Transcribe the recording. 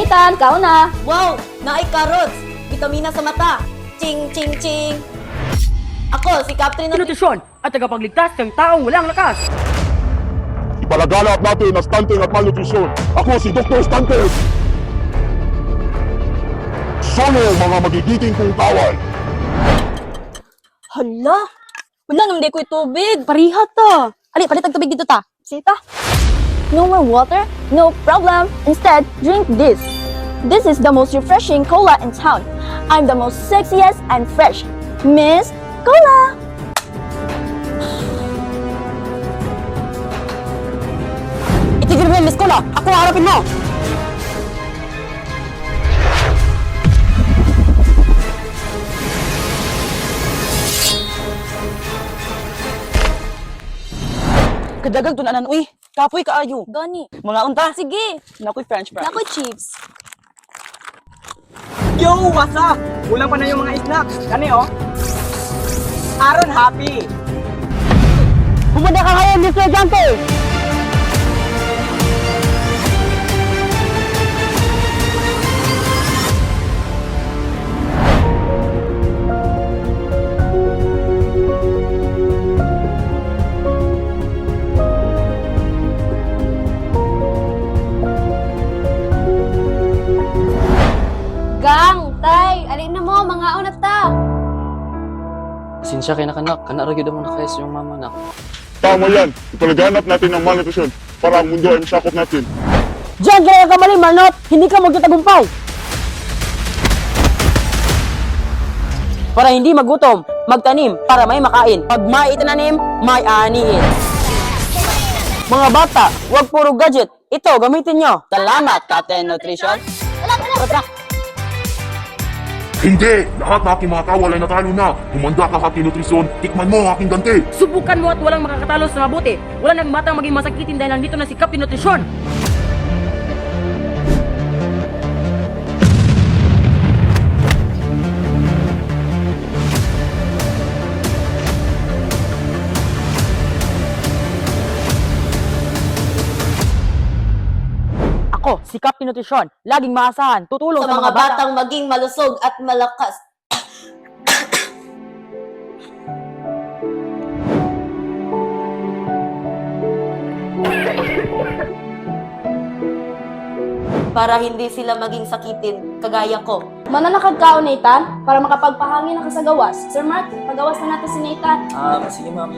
Nathan, kao na. Wow! Naay carrots! Vitamina sa mata! Ching, ching, ching! Ako, si Captain Nutrisyon at tagapagligtas ng taong walang lakas. Ipalaganap natin ang stunting at malnutrisyon. Ako si Dr. Stunting! Solo mga magigiting kong kawal! Hala, wala naman di ko'y tubig. Parihat ta. Ali, palit ang tubig dito ta. Sita. No more water? No problem. Instead, drink this. This is the most refreshing cola in town. I'm the most sexiest and fresh. Miss Cola! Itigil mo yung Miss Cola! Ako harapin mo! Kadagang tunanan, uy! Kapoy kaayo! Gani. Mga unta! Sige. Nakoy French fries. Nakoy chips. Yo, what's up? Kulang pa na yung mga snacks. Kani, oh. Aaron Happy. Pumunta ka ngayon, Mr. Jante! Gang, tay, alin na mo, mga unat ta. Sinsya kay nakanak, kanaragyo mo na kayo sa iyong mama na. Tama yan! Ipalaganap natin ang malnutrisyon para ang mundo ay masakop natin. Diyan kaya ka mali, manot! Hindi ka magtatagumpay! Para hindi magutom, magtanim para may makain. Pag may itinanim, may anihin. Mga bata, huwag puro gadget. Ito, gamitin nyo. Salamat, Captain Nutrition. Hindi! Lahat na aking mga kawal ay natalo na! Humanda ka, Captain Nutrisyon! Tikman mo ang aking ganti! Subukan mo at walang makakatalo sa mabuti. Wala nang matang maging masakitin dahil nandito na si Captain Nutrition. Ako, si Captain Nutrition. Laging maasahan, tutulong sa mga batang maging malusog at malakas. Para hindi sila maging sakitin, kagaya ko. Manalakad kao, Nathan, para makapagpahangin ang kasagawas. Sir Mark, pagawas na natin si Nathan. Sige ma'am.